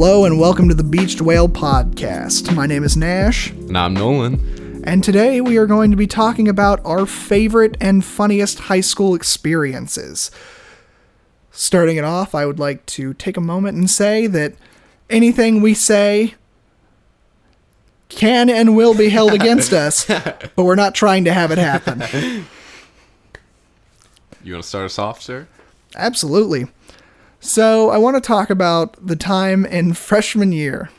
Hello and welcome to the Beached Whale Podcast. My name is Nash. And I'm Nolan. And today we are going to be talking about our favorite and funniest high school experiences. Starting it off, I would like to take a moment and say that anything we say can and will be held against us, but we're not trying to have it happen. You want to start us off, sir? Absolutely. So I want to talk about the time in freshman year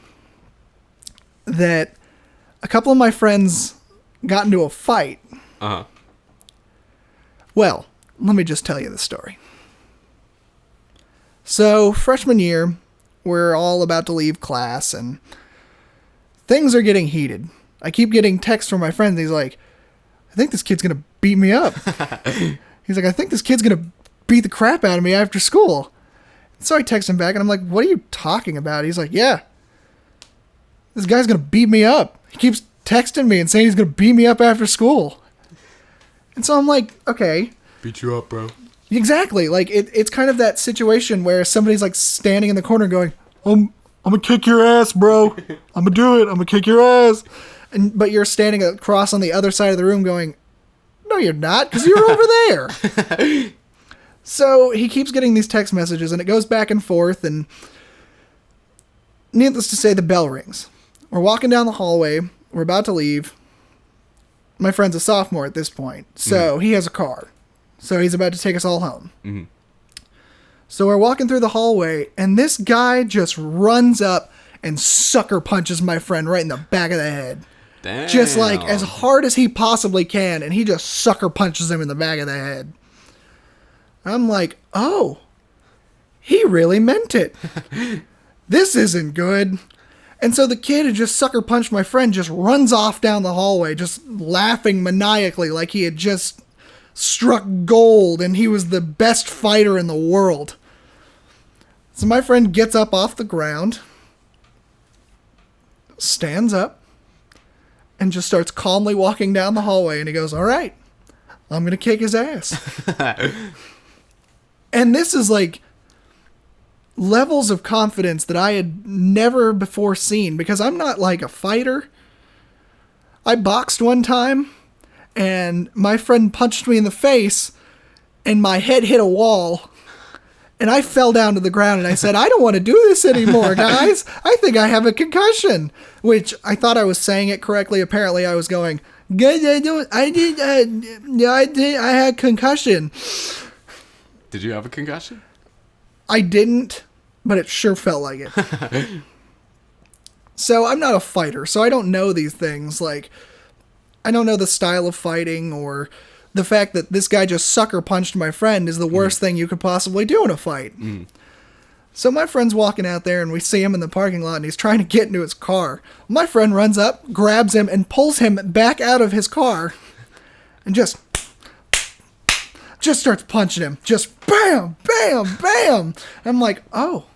that a couple of my friends got into a fight. Uh-huh. Well, let me just tell you the story. So freshman year, we're all about to leave class and things are getting heated. I keep getting texts from my friends. He's like, I think this kid's going to beat me up. He's like, I think this kid's going to beat the crap out of me after school. So I text him back and I'm like, what are you talking about? He's like, yeah, this guy's going to beat me up. He keeps texting me and saying he's going to beat me up after school. And so I'm like, okay. Beat you up, bro. Exactly. Like it's kind of that situation where somebody's like standing in the corner going, I'm going to kick your ass, bro. I'm going to do it. I'm going to kick your ass. But you're standing across on the other side of the room going, no, you're not, because you're over there. So he keeps getting these text messages, and it goes back and forth, and needless to say, the bell rings. We're walking down the hallway. We're about to leave. My friend's a sophomore at this point, so he has a car. So he's about to take us all home. Mm-hmm. So we're walking through the hallway, and this guy just runs up and sucker punches my friend right in the back of the head. Damn. Just like as hard as he possibly can, and he just sucker punches him in the back of the head. I'm like, oh, he really meant it. This isn't good. And so the kid who just sucker punched my friend just runs off down the hallway, just laughing maniacally like he had just struck gold and he was the best fighter in the world. So my friend gets up off the ground, stands up, and just starts calmly walking down the hallway. And he goes, all right, I'm going to kick his ass. And this is like levels of confidence that I had never before seen because I'm not like a fighter. I boxed one time and my friend punched me in the face and my head hit a wall and I fell down to the ground and I said, I don't want to do this anymore, guys. I think I have a concussion, which I thought I was saying it correctly. Apparently I was going, guys, I had concussion. Did you have a concussion? I didn't, but it sure felt like it. So I'm not a fighter, so I don't know these things. Like, I don't know the style of fighting or the fact that this guy just sucker punched my friend is the worst thing you could possibly do in a fight. So my friend's walking out there and we see him in the parking lot and he's trying to get into his car. My friend runs up, grabs him, and pulls him back out of his car and just starts punching him. Just bam, bam, bam. I'm like, oh,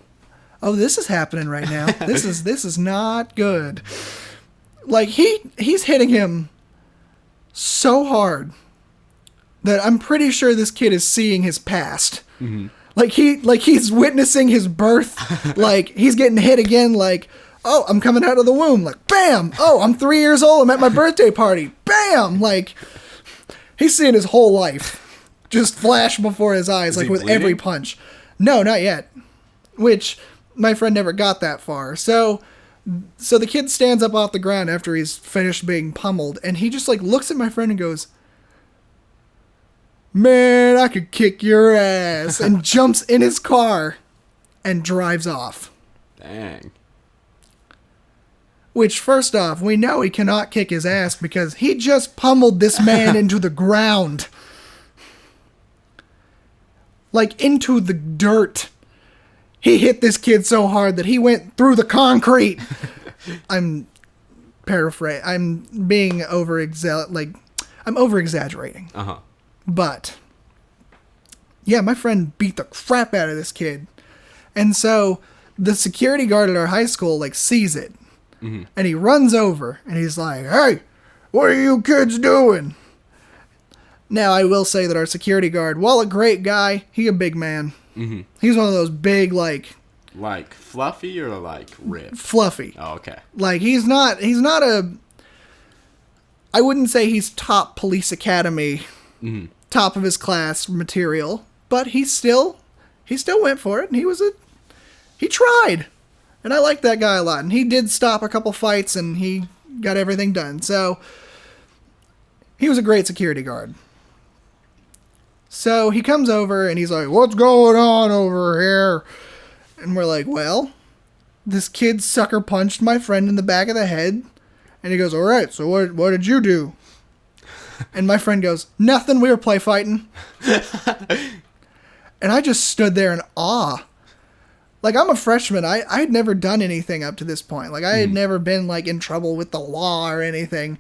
this is happening right now. This is not good. Like he's hitting him so hard that I'm pretty sure this kid is seeing his past. Mm-hmm. Like he's witnessing his birth. Like he's getting hit again. Like, oh, I'm coming out of the womb. Like, bam. Oh, I'm 3 years old. I'm at my birthday party. Bam. Like he's seeing his whole life just flash before his eyes, like with every punch. No, not yet. Which my friend never got that far. So the kid stands up off the ground after he's finished being pummeled, and he just like looks at my friend and goes, man, I could kick your ass, and jumps in his car and drives off. Dang. Which, first off, we know he cannot kick his ass because he just pummeled this man into the ground. Like, into the dirt. He hit this kid so hard that he went through the concrete. I'm paraphrasing. I'm being I'm over-exaggerating. Uh-huh. But, yeah, my friend beat the crap out of this kid. And so, the security guard at our high school, like, sees it. Mm-hmm. And he runs over, and he's like, hey, what are you kids doing? Now, I will say that our security guard, while a great guy, he's a big man. Mm-hmm. He's one of those big, like, Like fluffy or like ripped? Fluffy. Oh, okay. Like he's not a, I wouldn't say he's top police academy, top of his class material, but he still went for it, and he tried. And I like that guy a lot. And he did stop a couple fights, and he got everything done. So he was a great security guard. So he comes over, and he's like, "What's going on over here?" And we're like, "Well, this kid sucker punched my friend in the back of the head." And he goes, "All right, so what did you do?" And my friend goes, "Nothing, we were play fighting." And I just stood there in awe. Like, I'm a freshman. I had never done anything up to this point. Like, I had never been, like, in trouble with the law or anything.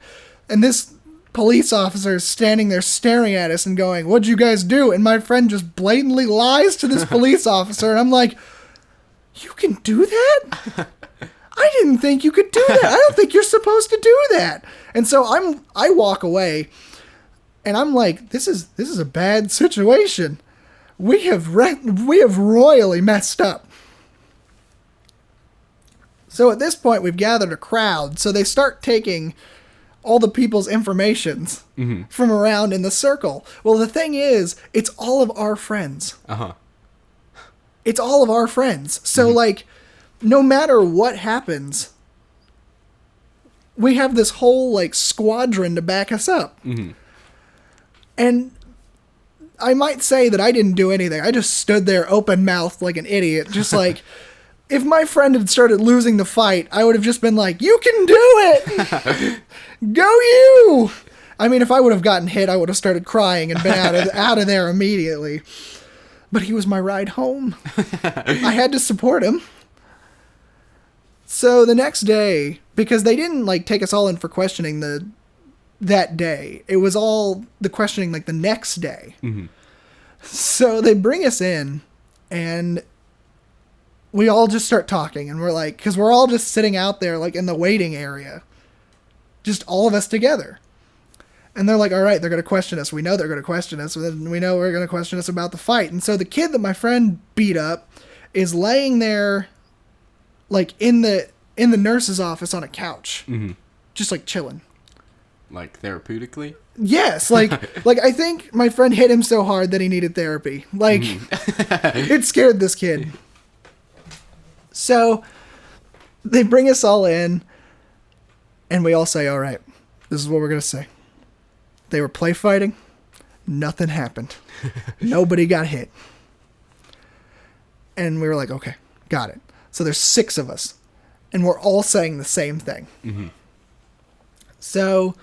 And this police officer is standing there staring at us and going, "What'd you guys do?" And my friend just blatantly lies to this police officer. And I'm like, "You can do that? I didn't think you could do that. I don't think you're supposed to do that." And so I walk away, and I'm like, this is a bad situation. We have royally messed up. So at this point, we've gathered a crowd. So they start taking all the people's informations from around in the circle. Well, the thing is, it's all of our friends. Uh-huh. It's all of our friends. So, like, no matter what happens, we have this whole, like, squadron to back us up. And I might say that I didn't do anything. I just stood there open-mouthed like an idiot. Just like, if my friend had started losing the fight, I would have just been like, "You can do it! Go you!" I mean, if I would have gotten hit, I would have started crying and been out of there immediately. But he was my ride home. I had to support him. So the next day, because they didn't, like, take us all in for questioning that day. It was all the questioning, like, the next day. So they bring us in, and we all just start talking, and we're like, because we're all just sitting out there, like, in the waiting area. Just all of us together. And they're like, "All right, they're going to question us. We know they're going to question us. And we know we're going to question us about the fight." And so the kid that my friend beat up is laying there, like, in the nurse's office on a couch. Just, like, chilling. Like therapeutically? Yes, like I think my friend hit him so hard that he needed therapy. Like, it scared this kid. So they bring us all in, and we all say, "All right, this is what we're going to say. They were play fighting. Nothing happened. Nobody got hit." And we were like, "Okay, got it." So there's 6 of us, and we're all saying the same thing. So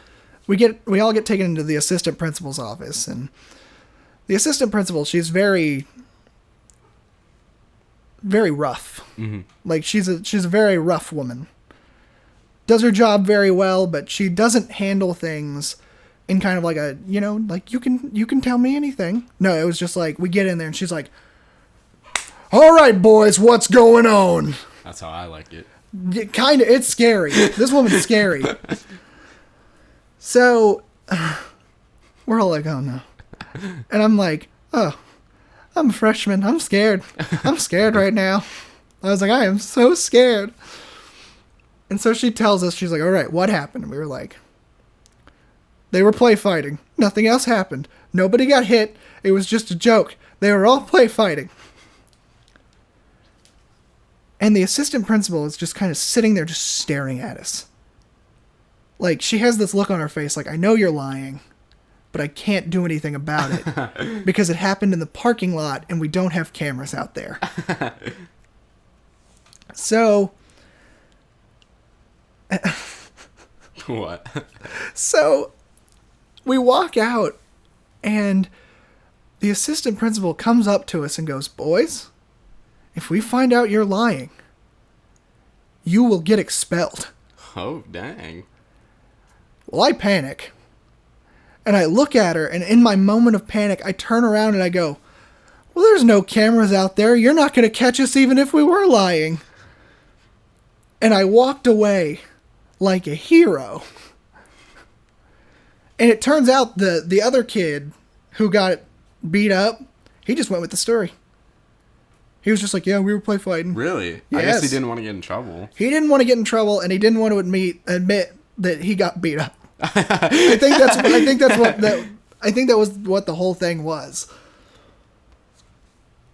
we all get taken into the assistant principal's office, and the assistant principal, she's very, very rough. Like, she's a very rough woman. Does her job very well, but she doesn't handle things in kind of like a, like, you can tell me anything. No, it was just like, we get in there and she's like, "All right, boys, what's going on?" That's how I like it. It's scary. This woman's scary. So, we're all like, "Oh, no." And I'm like, "Oh, I'm a freshman. I'm scared. I'm scared right now." I was like, "I am so scared." And so she tells us, she's like, "All right, what happened?" And we were like, "They were play fighting. Nothing else happened. Nobody got hit. It was just a joke. They were all play fighting." And the assistant principal is just kind of sitting there just staring at us. Like, she has this look on her face like, "I know you're lying, but I can't do anything about it because it happened in the parking lot and we don't have cameras out there." So... What? So we walk out, and the assistant principal comes up to us and goes, "Boys, if we find out you're lying, you will get expelled." Oh, dang. Well, I panic. And I look at her, and in my moment of panic, I turn around and I go, "Well, there's no cameras out there. You're not going to catch us even if we were lying." And I walked away like a hero. And it turns out the other kid who got beat up, he just went with the story. He was just like, yeah, we were play fighting. Really? Yes. I guess he didn't want to get in trouble. He didn't want to get in trouble, and he didn't want to admit that he got beat up. I think that was what the whole thing was.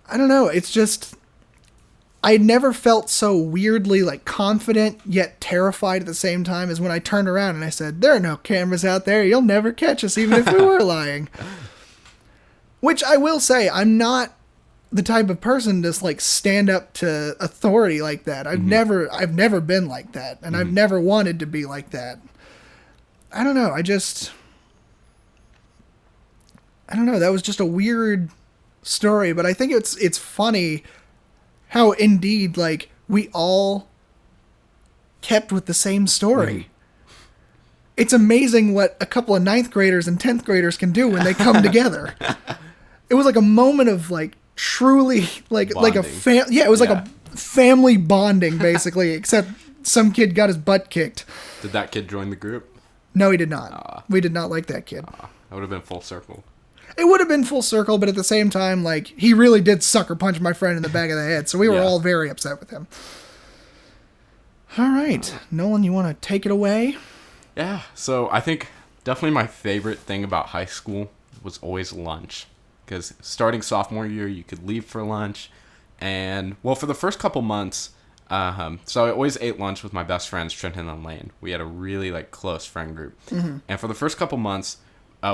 I don't know. It's just, I never felt so weirdly like confident yet terrified at the same time as when I turned around and I said, "There are no cameras out there. You'll never catch us, even if we were lying." Which I will say, I'm not the type of person to like stand up to authority like that. I've never been like that, and I've never wanted to be like that. I don't know. I don't know. That was just a weird story, but I think it's funny how indeed like we all kept with the same story. It's amazing what a couple of 9th graders and 10th graders can do when they come together. It was like a moment of like truly like Bonding. it was like a family bonding basically, except some kid got his butt kicked. Did that kid join the group? No, he did not. We did not like that kid. That would have been full circle. It would have been full circle, but at the same time, like, he really did sucker punch my friend in the back of the head, so we were all very upset with him. All right. Nolan, you want to take it away? Yeah, so I think definitely my favorite thing about high school was always lunch. Because starting sophomore year, you could leave for lunch. And, well, for the first couple months, so I always ate lunch with my best friends, Trenton and Lane. We had a really, like, close friend group. Mm-hmm. And for the first couple months,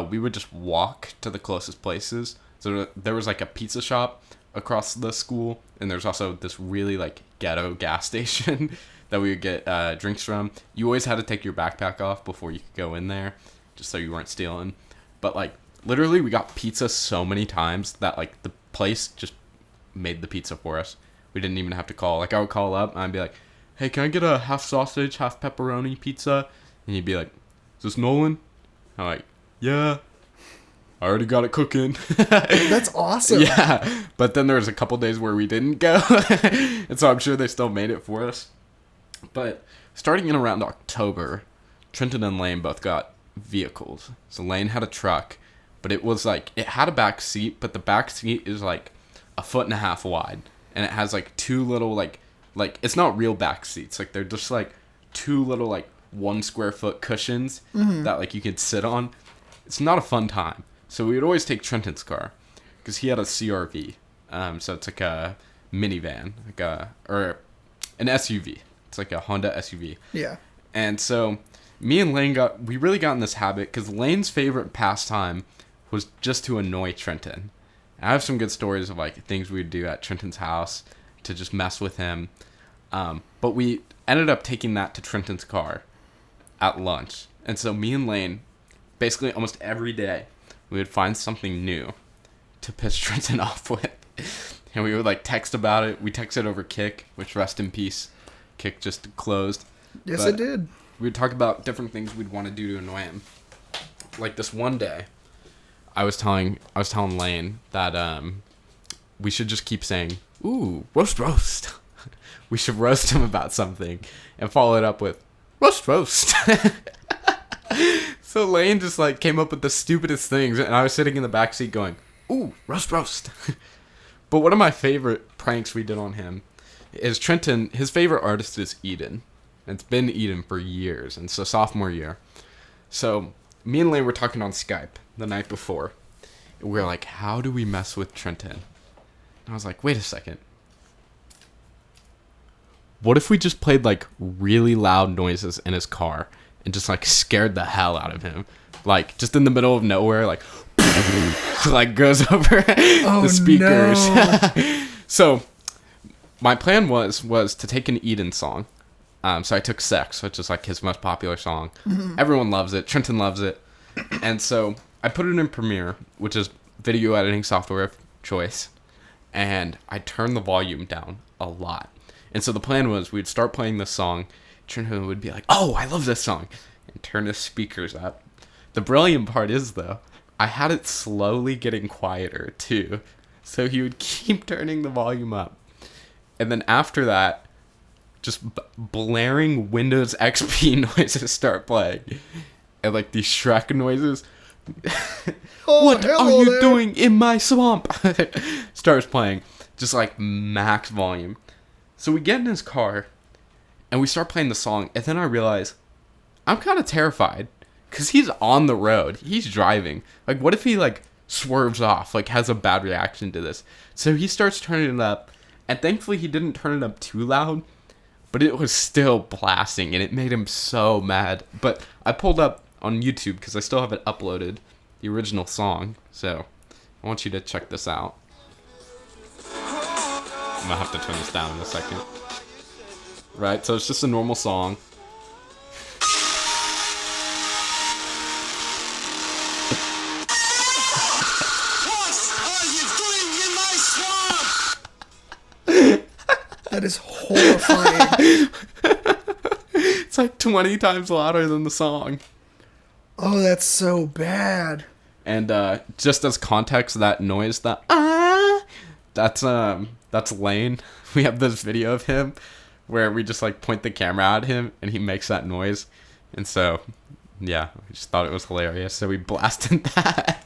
we would just walk to the closest places. So there was like a pizza shop across the school, and there's also this really like ghetto gas station that we would get drinks from. You always had to take your backpack off before you could go in there, just so you weren't stealing. But like literally, we got pizza so many times that like the place just made the pizza for us. We didn't even have to call. Like I would call up and I'd be like, "Hey, can I get a half sausage, half pepperoni pizza?" And he'd be like, "Is this Nolan?" I'm like, "Yeah, I already got it cooking." That's awesome. Yeah, but then there was a couple days where we didn't go, and so I'm sure they still made it for us. But starting in around October, Trenton and Lane both got vehicles. So Lane had a truck, but it was like, it had a back seat, but the back seat is like 1.5 feet wide, and it has like two little like it's not real back seats. Like they're just like two little like 1 square foot cushions that like you could sit on. It's not a fun time. So we would always take Trenton's car because he had a CRV. So it's like a minivan, or an SUV. It's like a Honda SUV. Yeah. And so me and Lane we really got in this habit because Lane's favorite pastime was just to annoy Trenton. And I have some good stories of like things we'd do at Trenton's house to just mess with him. But we ended up taking that to Trenton's car at lunch. And so me and Lane, basically almost every day, we would find something new to piss Trenton off with. And we would like text about it. We texted over Kik, which rest in peace. Kik just closed. Yes, it did. We'd talk about different things we'd want to do to annoy him. Like this one day, I was telling Lane that we should just keep saying, "Ooh, roast." We should roast him about something and follow it up with roast. So Lane just like came up with the stupidest things, and I was sitting in the backseat going, "Ooh, roast." But one of my favorite pranks we did on him is Trenton, his favorite artist is Eden. It's been Eden for years, and so sophomore year. So me and Lane were talking on Skype the night before. And we were like, how do we mess with Trenton? And I was like, wait a second. What if we just played like really loud noises in his car and just like scared the hell out of him? Like just in the middle of nowhere, like like goes over the speakers. No. So my plan was to take an Eden song. So I took Sex, which is like his most popular song. Mm-hmm. Everyone loves it. Trenton loves it. And so I put it in Premiere, which is video editing software of choice. And I turned the volume down a lot. And so the plan was we'd start playing this song. Trenton would be like, "Oh, I love this song," and turn his speakers up. The brilliant part is, though, I had it slowly getting quieter, too. So he would keep turning the volume up. And then after that, just blaring Windows XP noises start playing. And like these Shrek noises. What are you doing in my swamp? Starts playing. just like max volume. So we get in his car and we start playing the song, and then I realize I'm kind of terrified because he's on the road. He's driving. Like, what if he like swerves off, like has a bad reaction to this? So he starts turning it up, and thankfully he didn't turn it up too loud, but it was still blasting, and it made him so mad. But I pulled up on YouTube because I still haven't uploaded the original song, so I want you to check this out. I'm gonna have to turn this down in a second. Right, so it's just a normal song. That is horrifying. It's like 20 times louder than the song. Oh, that's so bad. And just as context, that noise, that's Lane. We have this video of him where we just like point the camera at him and he makes that noise. And so, yeah, we just thought it was hilarious. So we blasted that.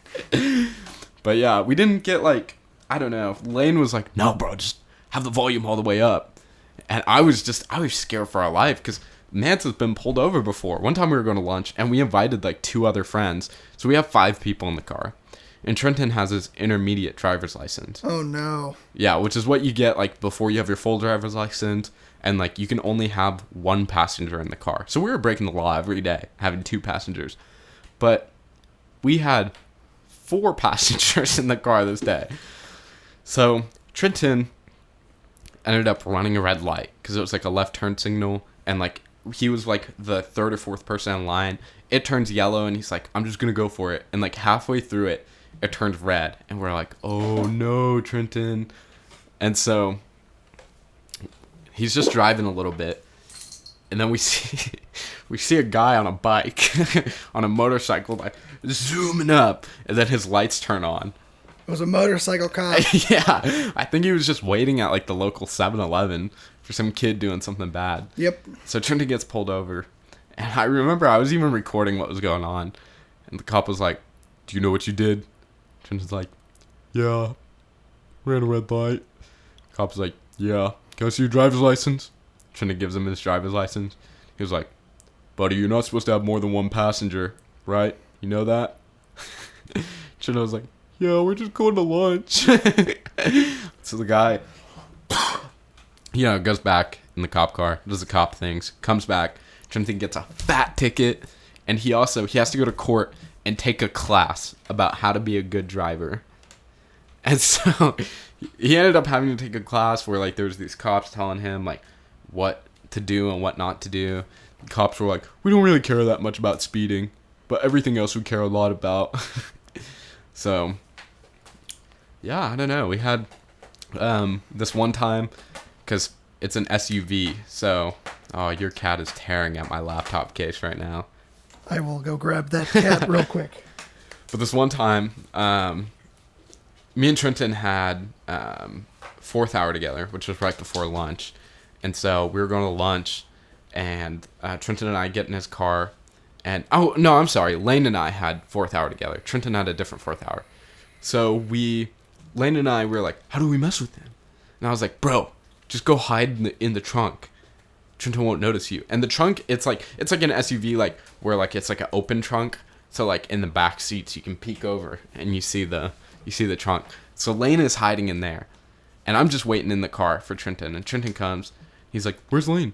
But yeah, we didn't get like, I don't know. Lane was like, no, bro, just have the volume all the way up. And I was scared for our life because Mance has been pulled over before. One time we were going to lunch and we invited like 2 other friends. So we have 5 people in the car. And Trenton has his intermediate driver's license. Oh, no. Yeah, which is what you get like before you have your full driver's license. And like you can only have 1 passenger in the car. So we were breaking the law every day, having 2 passengers. But we had 4 passengers in the car this day. So Trenton ended up running a red light because it was like a left turn signal, and like he was like the 3rd or 4th person in line. It turns yellow and he's like, I'm just gonna go for it. And like halfway through it, it turned red, and we're like, oh no, Trenton. And so he's just driving a little bit, and then we see a guy on a bike on a motorcycle like zooming up, and then his lights turn on. It was a motorcycle cop. Yeah, I think he was just waiting at like the local 7-Eleven for some kid doing something bad. Yep. So Trenton gets pulled over, and I remember I was even recording what was going on, and the cop was like, do you know what you did? Trenton's like, yeah, ran a red light. The cop was like, yeah, can I see your driver's license? Trenton gives him his driver's license. He was like, buddy, you're not supposed to have more than 1 passenger, right? You know that? Trenton was like, yeah, we're just going to lunch. So the guy, goes back in the cop car, does the cop things, comes back. Trenton gets a fat ticket, and he has to go to court and take a class about how to be a good driver. And so he ended up having to take a class where like there was these cops telling him like what to do and what not to do. The cops were like, we don't really care that much about speeding, but everything else we care a lot about. So yeah, I don't know. We had this one time, because it's an SUV, so your cat is tearing at my laptop case right now. I will go grab that cat real quick. But this one time, me and Trenton had 4th hour together, which was right before lunch. And so we were going to lunch, and Trenton and I get in his car. And Lane and I had 4th hour together. Trenton had a different 4th hour. So Lane and I were like, how do we mess with him? And I was like, bro, just go hide in the trunk. Trenton won't notice you. And the trunk, it's like an SUV, like where like it's like an open trunk. So like in the back seats you can peek over and you see the trunk. So Lane is hiding in there, and I'm just waiting in the car for Trenton. And Trenton comes. He's like, where's Lane?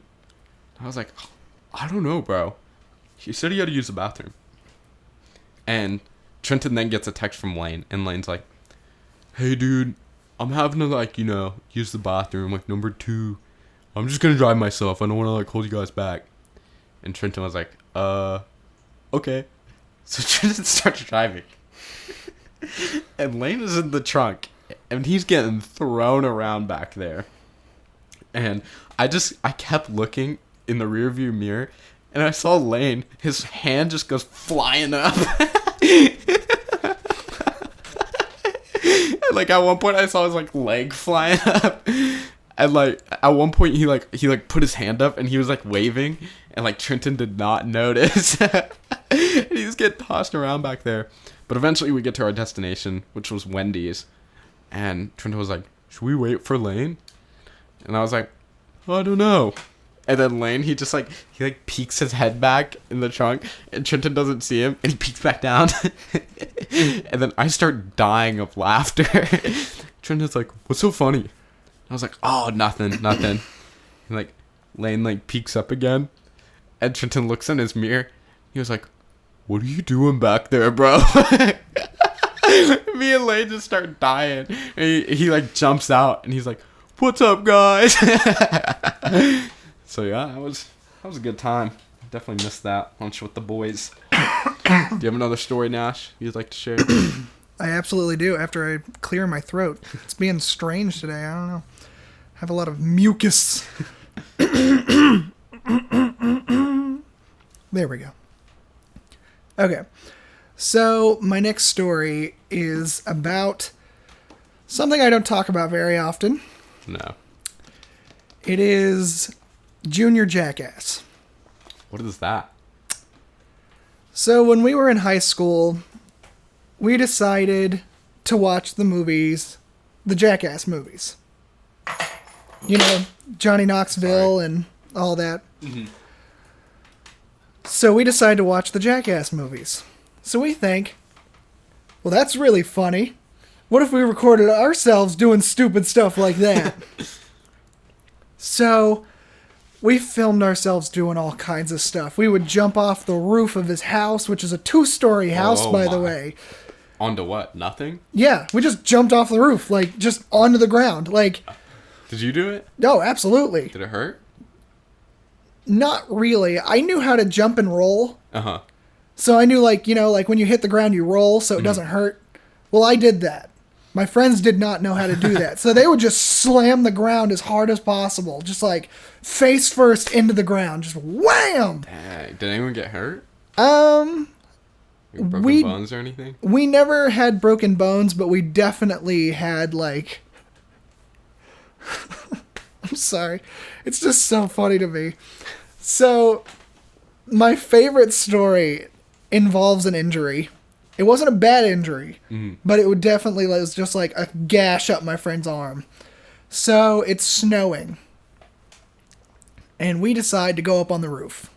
I was like, I don't know, bro. He said he had to use the bathroom. And Trenton then gets a text from Lane, and Lane's like, hey dude, I'm having to use the bathroom, like number 2. I'm just gonna drive myself. I don't want to like hold you guys back. And Trenton was like, okay. So Trenton starts driving. And Lane is in the trunk, and he's getting thrown around back there. And I kept looking in the rearview mirror, and I saw Lane, his hand just goes flying up. And like at one point I saw his like leg flying up. And like at one point he put his hand up and he was like waving, and like Trenton did not notice. And he was getting tossed around back there. But eventually we get to our destination, which was Wendy's. And Trenton was like, should we wait for Lane? And I was like, I don't know. And then Lane, he peeks his head back in the trunk, and Trenton doesn't see him, and he peeks back down. And then I start dying of laughter. Trenton's like, what's so funny? I was like, oh, nothing. And like, Lane like peeks up again, and Trenton looks in his mirror. He was like, what are you doing back there, bro? Me and Lane just start dying. And he like jumps out, and he's like, what's up, guys? So yeah, that was a good time. Definitely missed that lunch with the boys. Do you have another story, Nash, you'd like to share? I absolutely do. After I clear my throat, it's being strange today. I don't know. I have a lot of mucus. There we go. Okay. So my next story is about something I don't talk about very often. No. It is Junior Jackass. What is that? So when we were in high school, we decided to watch the Jackass movies. You know, Johnny Knoxville and all that. Mm-hmm. So we decided to watch the Jackass movies. So we think, well, that's really funny. What if we recorded ourselves doing stupid stuff like that? So we filmed ourselves doing all kinds of stuff. We would jump off the roof of his house, which is a 2-story house, by the way. Onto what? Nothing? Yeah, we just jumped off the roof, like, just onto the ground. Like, did you do it? No, absolutely. Did it hurt? Not really. I knew how to jump and roll. Uh-huh. So I knew, like, you know, like when you hit the ground, you roll so it doesn't hurt. Well, I did that. My friends did not know how to do that. So they would just slam the ground as hard as possible. Just like face first into the ground. Just wham! Dang. Did anyone get hurt? Broken bones or anything? We never had broken bones, but we definitely had like... I'm sorry. It's just so funny to me. So, my favorite story involves an injury. It wasn't a bad injury, but it would definitely was just like a gash up my friend's arm. So it's snowing. And we decide to go up on the roof.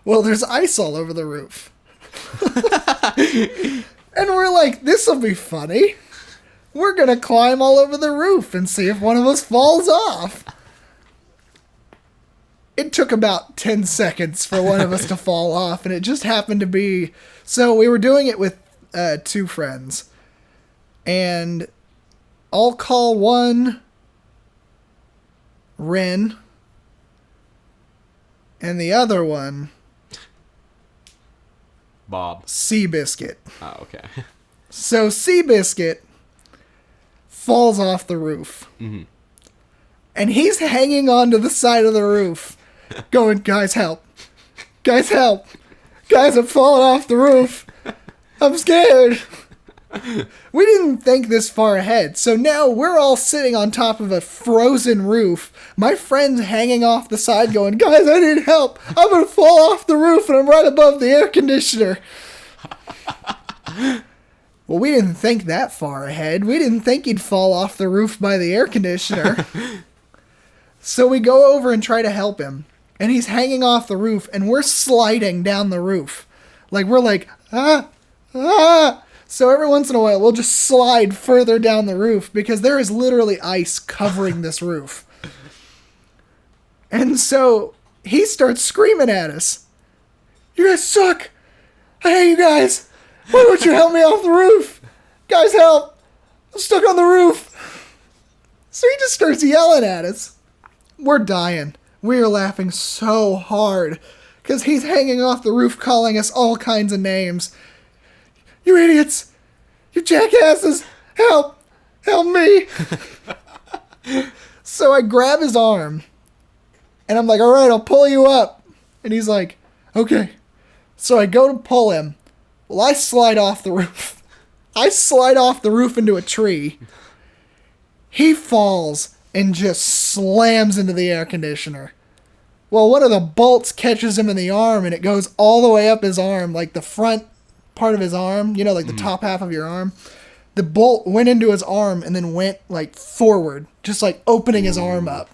Well, there's ice all over the roof. And we're like, this will be funny. We're going to climb all over the roof and see if one of us falls off. It took about 10 seconds for one of us to fall off, and it just happened to be... So we were doing it with 2 friends, and I'll call one Ren, and the other one... Bob. Seabiscuit. Oh, okay. So Seabiscuit falls off the roof. Mm-hmm. And he's hanging onto the side of the roof, going, guys, help. Guys, help. Guys, I'm falling off the roof. I'm scared. We didn't think this far ahead, so now we're all sitting on top of a frozen roof. My friend's hanging off the side going, guys, I need help. I'm going to fall off the roof and I'm right above the air conditioner. Well, we didn't think that far ahead. We didn't think he'd fall off the roof by the air conditioner. So we go over and try to help him. And he's hanging off the roof, and we're sliding down the roof. Like, we're like, ah. So every once in a while, we'll just slide further down the roof, because there is literally ice covering this roof. And so he starts screaming at us. You guys suck. I hate you guys. Why don't you help me off the roof? Guys, help. I'm stuck on the roof. So he just starts yelling at us. We're dying. We are laughing so hard because he's hanging off the roof calling us all kinds of names. You idiots. You jackasses. Help. Help me. So I grab his arm and I'm like, all right, I'll pull you up. And he's like, okay. So I go to pull him. Well, I slide off the roof. I slide off the roof into a tree. He falls and just slams into the air conditioner. Well, one of the bolts catches him in the arm, and it goes all the way up his arm, like the front part of his arm, you know, like the top half of your arm. The bolt went into his arm and then went like forward, just like opening his arm up.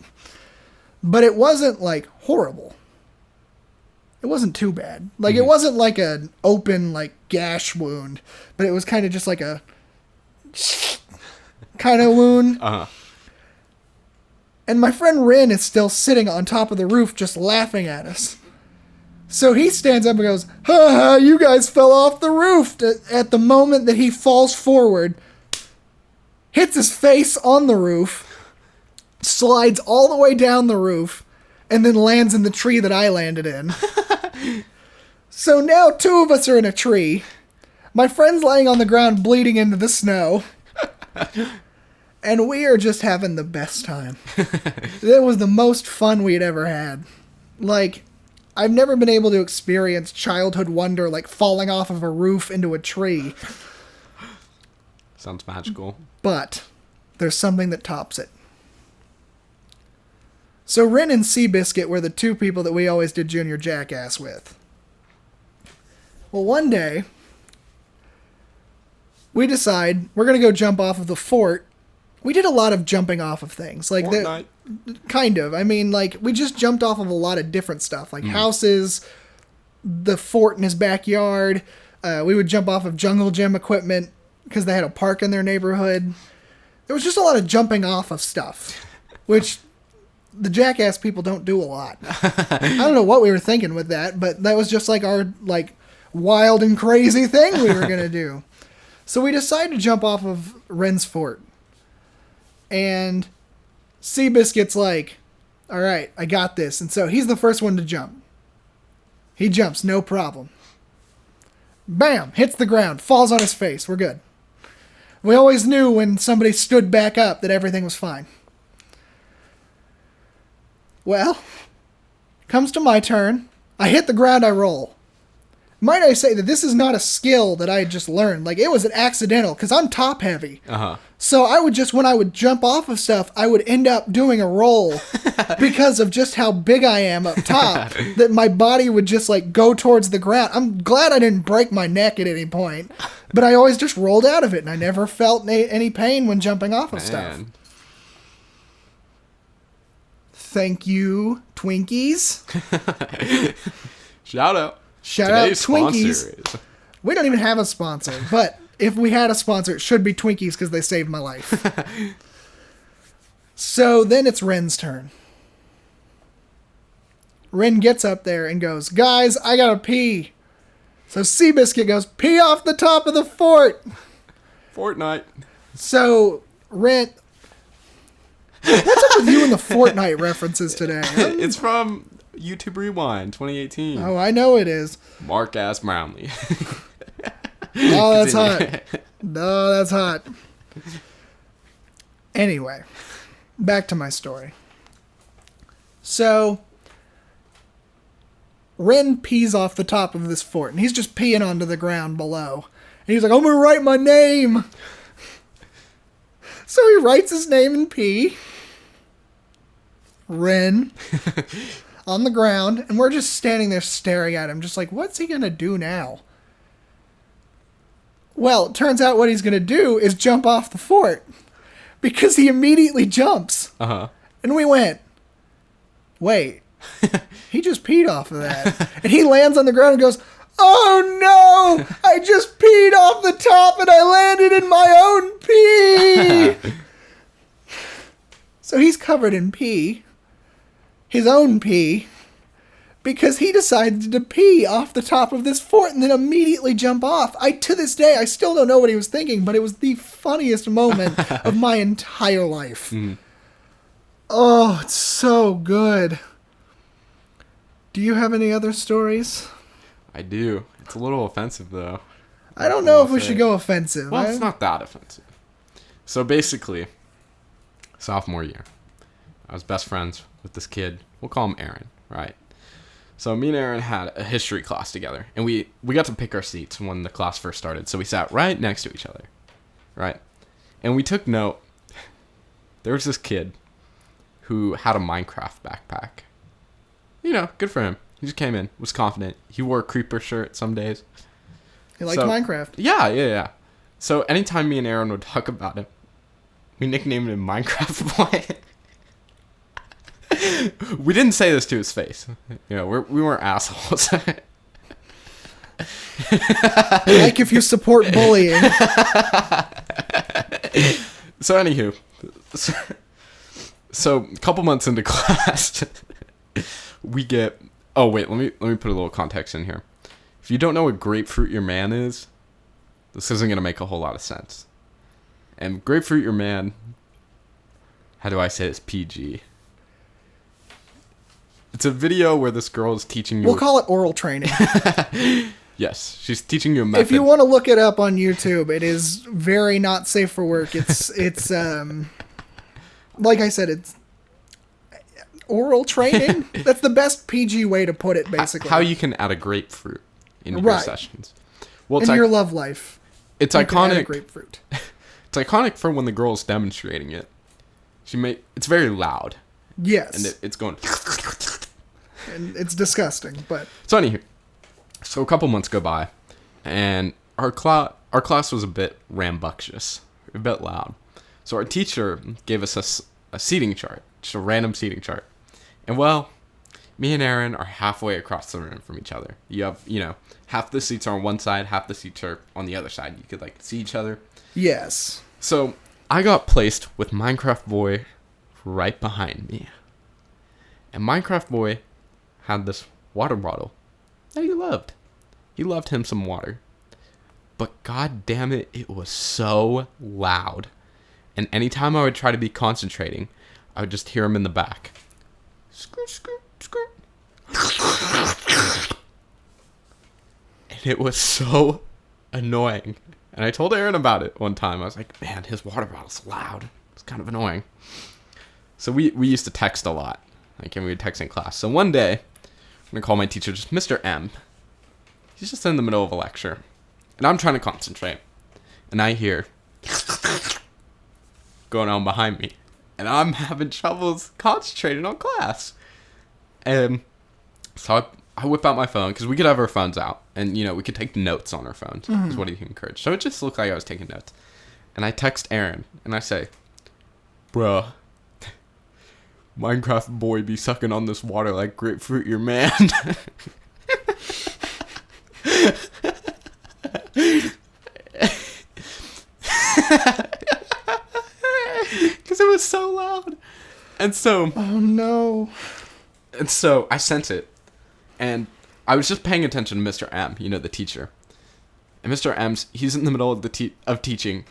But it wasn't like horrible. It wasn't too bad. Like it wasn't like an open like gash wound, but it was kind of just like a kind of wound. Uh-huh. And my friend Rin is still sitting on top of the roof just laughing at us. So he stands up and goes, "Ha ha, you guys fell off the roof." At the moment that he falls forward, hits his face on the roof, slides all the way down the roof, and then lands in the tree that I landed in. So now 2 of us are in a tree. My friend's laying on the ground bleeding into the snow. And we are just having the best time. It was the most fun we had ever had. Like, I've never been able to experience childhood wonder like falling off of a roof into a tree. Sounds magical. But there's something that tops it. So Rin and Seabiscuit were the 2 people that we always did Junior Jackass with. Well, one day, we decide we're going to go jump off of the fort. We did a lot of jumping off of things. Like kind of. I mean, like, we just jumped off of a lot of different stuff. Like houses, the fort in his backyard. We would jump off of jungle gym equipment because they had a park in their neighborhood. There was just a lot of jumping off of stuff, which the Jackass people don't do a lot. I don't know what we were thinking with that, but that was just like our like wild and crazy thing we were going to do. So we decided to jump off of Ren's fort. And Seabiscuit's like, "All right, I got this." And so he's the first one to jump. He jumps, no problem. Bam! Hits the ground, falls on his face. We're good. We always knew when somebody stood back up that everything was fine. Well, comes to my turn. I hit the ground, I roll. Might I say that this is not a skill that I had just learned. Like, it was an accidental, because I'm top heavy. Uh-huh. So I would just, when I would jump off of stuff, I would end up doing a roll because of just how big I am up top, that my body would just, like, go towards the ground. I'm glad I didn't break my neck at any point, but I always just rolled out of it, and I never felt any pain when jumping off of stuff. Thank you, Twinkies. Shout out. Shout out Twinkies. We don't even have a sponsor, but if we had a sponsor, it should be Twinkies because they saved my life. So then it's Ren's turn. Ren gets up there and goes, "Guys, I gotta pee." So Seabiscuit goes, "Pee off the top of the fort." Fortnite. So Ren... What's up with you and the Fortnite references today? It's from YouTube Rewind 2018. Oh, I know it is. Mark ass Brownlee. Oh, that's hot. No, that's hot. Anyway, back to my story. So, Ren pees off the top of this fort, and he's just peeing onto the ground below. And he's like, "I'm going to write my name." So he writes his name in pee. Ren. On the ground, and we're just standing there staring at him, just like, what's he going to do now? Well, it turns out what he's going to do is jump off the fort. Because he immediately jumps. Uh-huh. And we went, wait, he just peed off of that. And he lands on the ground and goes, "Oh no, I just peed off the top and I landed in my own pee." So he's covered in pee. His own pee. Because he decided to pee off the top of this fort and then immediately jump off. To this day, I still don't know what he was thinking, but it was the funniest moment of my entire life. Mm. Oh, it's so good. Do you have any other stories? I do. It's a little offensive, though. I don't know if we should go offensive. Well, it's not that offensive. So basically, sophomore year, I was best friends with this kid. We'll call him Aaron, right? So me and Aaron had a history class together, and we got to pick our seats when the class first started. So we sat right next to each other, right? And we took note. There was this kid who had a Minecraft backpack. You know, good for him. He just came in, was confident. He wore a creeper shirt some days. He liked Minecraft. Yeah. So anytime me and Aaron would talk about him, we nicknamed him Minecraft Boy. We didn't say this to his face. You know, we weren't assholes. Like if you support bullying. So anywho, so a couple months into class, we get. Oh wait, let me put a little context in here. If you don't know what grapefruit your man is, this isn't gonna make a whole lot of sense. And grapefruit your man, how do I say this PG? It's a video where this girl is teaching you. We'll call it oral training. Yes, she's teaching you a method. If you want to look it up on YouTube, it is very not safe for work. It's like I said, it's oral training. That's the best PG way to put it, basically. How you can add a grapefruit into your sessions. Well, in your love life. It's you iconic. can add a grapefruit. It's iconic for when the girl's demonstrating it. It's very loud. Yes. And it's going. And it's disgusting, but. So anywho, so a couple months go by, and our class was a bit rambunctious, a bit loud. So our teacher gave us a seating chart, just a random seating chart. And well, me and Aaron are halfway across the room from each other. You have, half the seats are on one side, half the seats are on the other side. You could see each other. Yes. So I got placed with Minecraft Boy right behind me. And Minecraft Boy had this water bottle that he loved. He loved him some water. But god damn it, it was so loud. And anytime I would try to be concentrating, I would just hear him in the back. Skirt, skirt, skirt. And it was so annoying. And I told Aaron about it one time. I was like, man, his water bottle's loud. It's kind of annoying. So we used to text a lot. And we would text in class. So one day, I'm going to call my teacher just Mr. M. He's just in the middle of a lecture. And I'm trying to concentrate. And I hear going on behind me. And I'm having troubles concentrating on class. And so I whip out my phone, because we could have our phones out. And, we could take notes on our phones. Is what he encouraged. So it just looked like I was taking notes. And I text Aaron. And I say, bruh, Minecraft Boy be sucking on this water like grapefruit your man. Because it was so loud. And so... Oh, no. And so I sent it. And I was just paying attention to Mr. M, the teacher. And Mr. M's, he's in the middle of of teaching.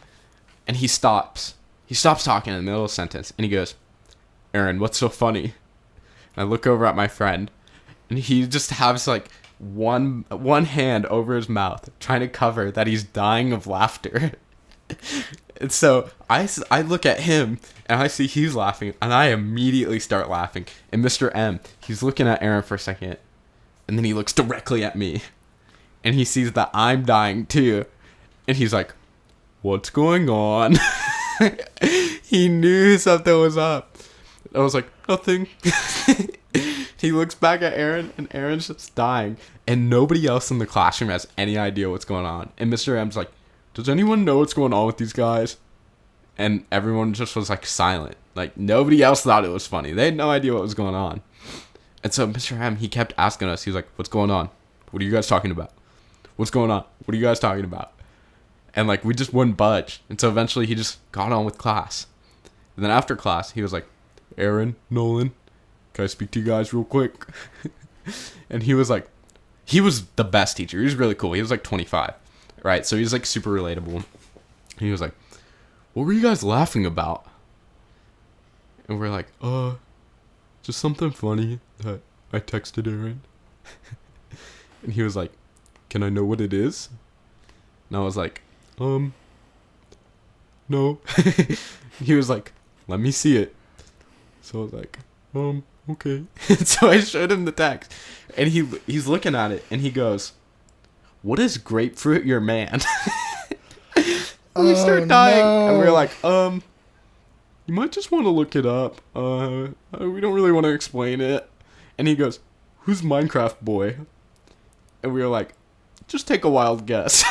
And he stops. He stops talking in the middle of a sentence. And he goes, Aaron, what's so funny? And I look over at my friend. And he just has one hand over his mouth, trying to cover that he's dying of laughter. And so I look at him, and I see he's laughing, and I immediately start laughing. And Mr. M, he's looking at Aaron for a second, and then he looks directly at me, and he sees that I'm dying too, and he's like, what's going on? He knew something was up. I was like, nothing. He looks back at Aaron, and Aaron's just dying, and nobody else in the classroom has any idea what's going on. And Mr. M's like, does anyone know what's going on with these guys? And everyone just was silent. Nobody else thought it was funny. They had no idea what was going on. And so Mr. M, he kept asking us, he was like, what's going on? What are you guys talking about? What's going on? What are you guys talking about? And we just wouldn't budge. And so eventually he just got on with class. And then after class, he was like, Aaron, Nolan, can I speak to you guys real quick? And he was he was the best teacher. He was really cool. He was 25. Right, so he's super relatable. He was like, what were you guys laughing about? And we're like, just something funny that I texted Aaron. And he was like, can I know what it is? And I was like, no. He was like, let me see it. So I was like, okay. And so I showed him the text. And he's looking at it, and he goes, what is grapefruit your man? We start dying. No. And we're like, you might just want to look it up. We don't really want to explain it. And he goes, who's Minecraft Boy? And we were like, just take a wild guess.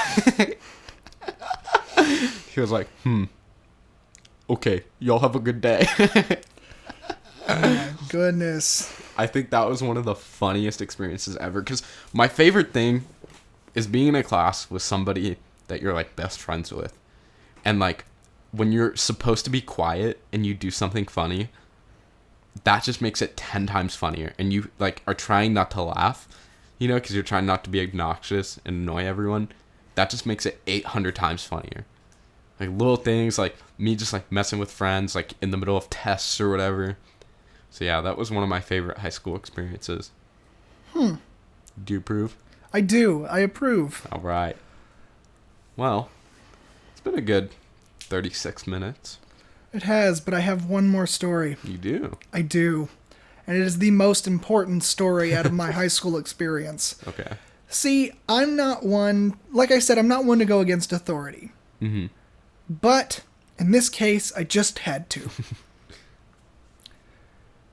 He was like, okay, y'all have a good day. Oh my goodness. I think that was one of the funniest experiences ever. Because my favorite thing is being in a class with somebody that you're like best friends with. And like when you're supposed to be quiet and you do something funny, that just makes it 10 times funnier. And you like are trying not to laugh, you know, because you're trying not to be obnoxious and annoy everyone. That just makes it 800 times funnier. Like little things like me just like messing with friends like in the middle of tests or whatever. So yeah, that was one of my favorite high school experiences. Do you approve? I do. I approve. All right. Well, it's been a good 36 minutes. It has, but I have one more story. You do? I do. And it is the most important story out of my high school experience. Okay. See, I'm not one, like I said, I'm not one to go against authority. Mm-hmm. But in this case, I just had to.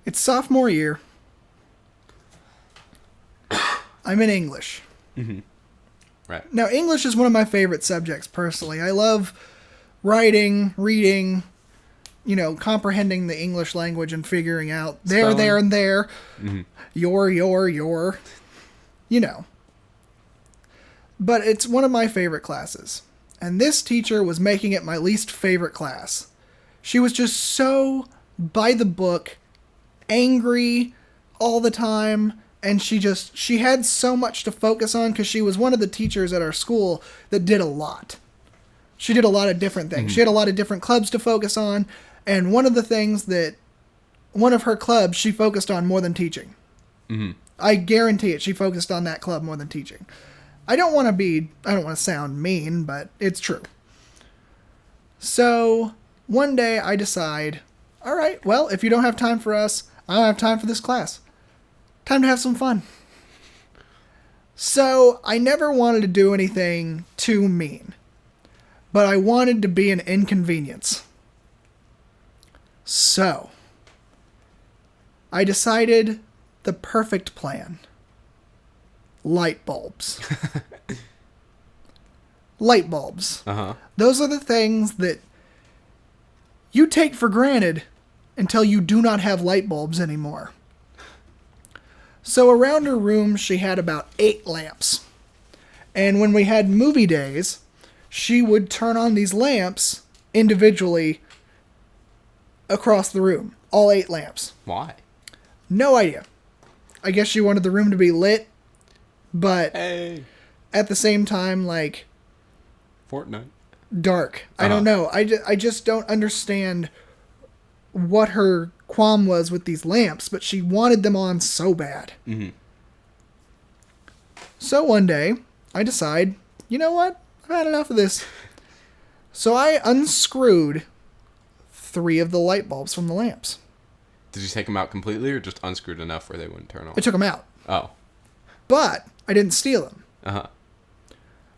It's sophomore year. I'm in English. Mm-hmm. Right. Now, English is one of my favorite subjects, personally. I love writing, reading, you know, comprehending the English language and figuring out Spelling. there, and there. Mm-hmm. Your. You know. But it's one of my favorite classes. And this teacher was making it my least favorite class. She was just so by the book, angry all the time, and she had so much to focus on because she was one of the teachers at our school that did a lot. She did a lot of different things. She had a lot of different clubs to focus on, and one of her clubs she focused on more than teaching. Mm-hmm. I guarantee it, she focused on that club more than teaching. I don't want to sound mean, but it's true. So, one day I decide, all right, well, if you don't have time for us, I don't have time for this class. Time to have some fun. So, I never wanted to do anything too mean, but I wanted to be an inconvenience. So, I decided the perfect plan. Light bulbs. Light bulbs. Uh-huh. Those are the things that you take for granted until you do not have light bulbs anymore. So around her room, she had about 8 lamps. And when we had movie days, she would turn on these lamps individually across the room. All 8 lamps. Why? No idea. I guess she wanted the room to be lit, but Hey. at the same time, like, Fortnite. dark. I don't know. I just don't understand what her qualm was with these lamps, but she wanted them on so bad. Mm-hmm. So one day, I decide, you know what? I've had enough of this. So I unscrewed 3 of the light bulbs from the lamps. Did you take them out completely or just unscrewed enough where they wouldn't turn on? I took them out. Oh. But I didn't steal them. Uh-huh.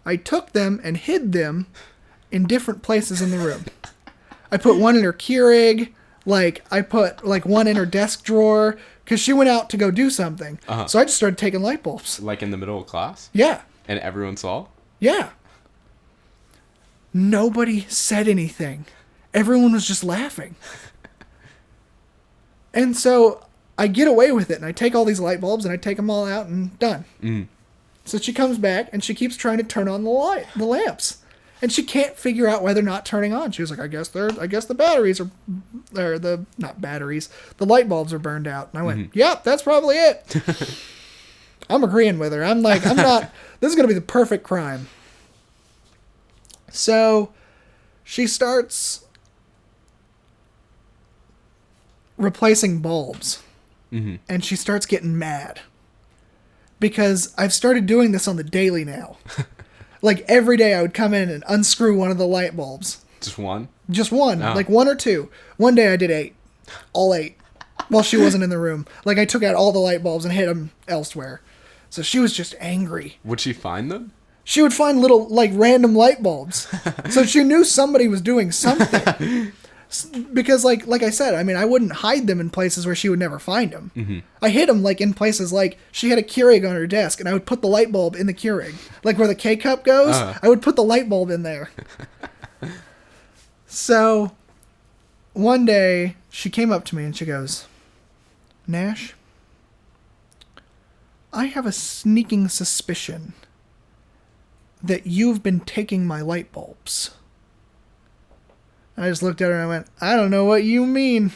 I took them and hid them in different places in the room. I put one in her Keurig. I put one in her desk drawer because she went out to go do something. Uh-huh. So I just started taking light bulbs. Like in the middle of class? Yeah. And everyone saw? Yeah. Nobody said anything. Everyone was just laughing. And so I get away with it and I take all these light bulbs and I take them all out and done. Mm. So she comes back and she keeps trying to turn on the lamps. And she can't figure out why they're not turning on. She was like, I guess the batteries are, not batteries, the light bulbs are burned out. And I went, Yep, that's probably it. I'm agreeing with her. I'm not, this is going to be the perfect crime. So she starts replacing bulbs. Mm-hmm. And she starts getting mad. Because I've started doing this on the daily now. Like every day I would come in and unscrew one of the light bulbs. Just one? Just one. Oh. Like 1 or 2. One day I did 8. All 8. While she wasn't in the room. Like I took out all the light bulbs and hid them elsewhere. So she was just angry. Would she find them? She would find little, random light bulbs. So she knew somebody was doing something. Because, like I said, I mean, I wouldn't hide them in places where she would never find them. Mm-hmm. I hid them, in places she had a Keurig on her desk, and I would put the light bulb in the Keurig. Like where the K-cup goes, I would put the light bulb in there. So, one day, she came up to me and she goes, Nash, I have a sneaking suspicion that you've been taking my light bulbs. I just looked at her and I went, I don't know what you mean.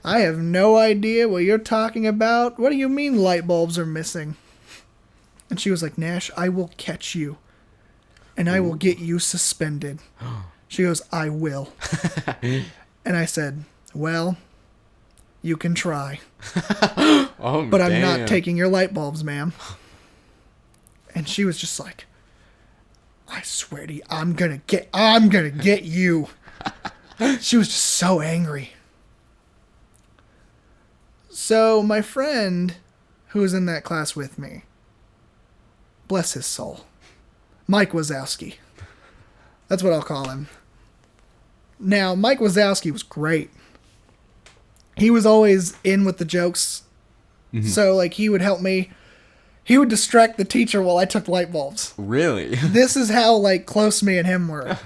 I have no idea what you're talking about. What do you mean light bulbs are missing? And she was like, Nash, I will catch you. And I will get you suspended. She goes, I will. And I said, well, you can try. But I'm not taking your light bulbs, ma'am. And she was just like, I swear to you, I'm gonna get you. She was just so angry. So my friend who was in that class with me, bless his soul, Mike Wazowski. That's what I'll call him. Now, Mike Wazowski was great. He was always in with the jokes. Mm-hmm. So, like, he would help me. He would distract the teacher while I took light bulbs. Really? This is how, like, close me and him were.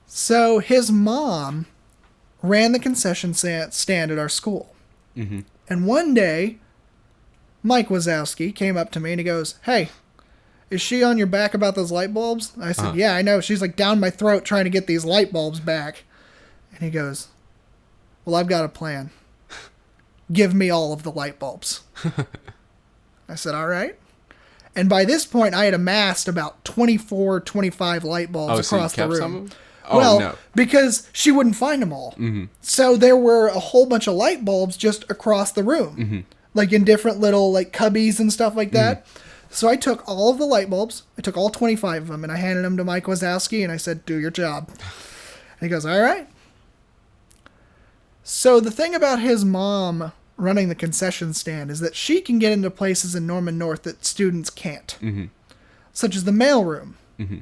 So, his mom ran the concession stand at our school. Mm-hmm. And one day, Mike Wazowski came up to me and he goes, hey, is she on your back about those light bulbs? I said, yeah, I know. She's like down my throat trying to get these light bulbs back. And he goes, well, I've got a plan. Give me all of the light bulbs. I said, all right. And by this point, I had amassed about 24, 25 light bulbs across the room. Some of them? Oh, well, no. Because she wouldn't find them all. Mm-hmm. So there were a whole bunch of light bulbs just across the room. Mm-hmm. Like in different little like cubbies and stuff like that. Mm-hmm. So I took all of the light bulbs, I took all 25 of them, and I handed them to Mike Wazowski, and I said, do your job. And he goes, all right. So the thing about his mom running the concession stand is that she can get into places in Norman North that students can't, mm-hmm. such as the mailroom. Mm-hmm.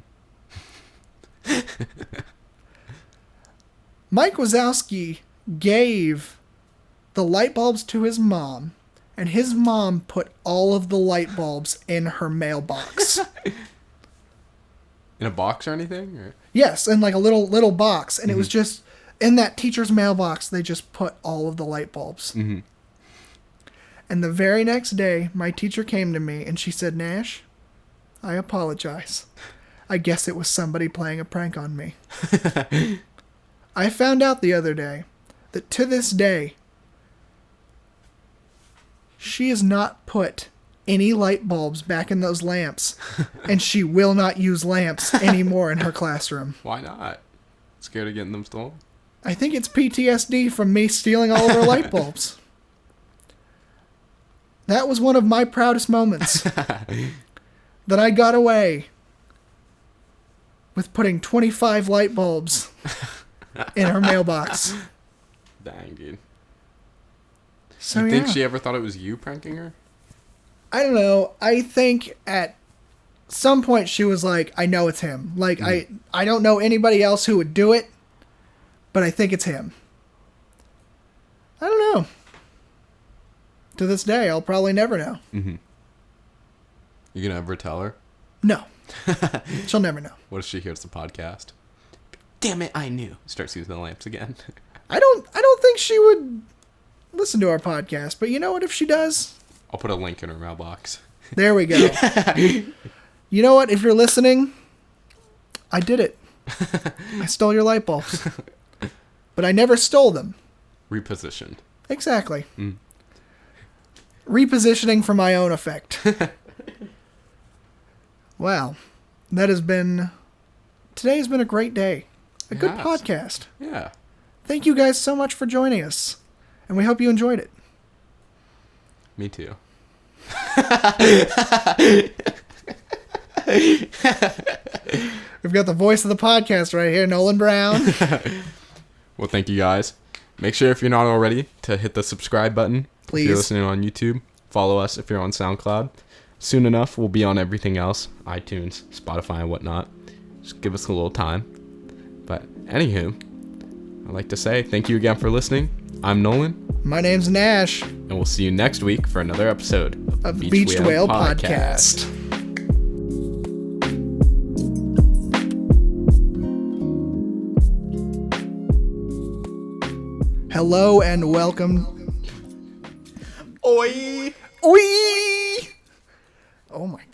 Mike Wazowski gave the light bulbs to his mom, and his mom put all of the light bulbs in her mailbox. In a box or anything? Or? Yes, in like a little box. And mm-hmm. it was just, in that teacher's mailbox, they just put all of the light bulbs. Mm-hmm. And the very next day, my teacher came to me and she said, Nash, I apologize. I guess it was somebody playing a prank on me. I found out the other day that to this day, she has not put any light bulbs back in those lamps, and she will not use lamps anymore in her classroom. Why not? Scared of getting them stolen? I think it's PTSD from me stealing all of her light bulbs. That was one of my proudest moments. That I got away with putting 25 light bulbs in her mailbox. Dang, dude. So, you think she ever thought it was you pranking her? I don't know. I think at some point she was like, I know it's him. Like, I don't know anybody else who would do it, but I think it's him. I don't know. To this day, I'll probably never know. Mm-hmm. You gonna ever tell her? No. She'll never know. What if she hears the podcast? Damn it, I knew. Starts using the lamps again. I don't think she would listen to our podcast, but you know what, if she does? I'll put a link in her mailbox. There we go. You know what, if you're listening, I did it. I stole your light bulbs. But I never stole them. Repositioned. Exactly. Mm. Repositioning for my own effect. Wow. Today's been a great day. A good podcast. Yeah. Thank you guys so much for joining us. And we hope you enjoyed it. Me too. We've got the voice of the podcast right here, Nolan Brown. Well, thank you guys. Make sure, if you're not already, to hit the subscribe button. Please. If you're listening on YouTube, follow us if you're on SoundCloud. Soon enough, we'll be on everything else, iTunes, Spotify, and whatnot. Just give us a little time. But anywho, I'd like to say thank you again for listening. I'm Nolan. My name's Nash. And we'll see you next week for another episode of the Beached Whale Podcast. hello and welcome. Oi! Oi! Oh my God.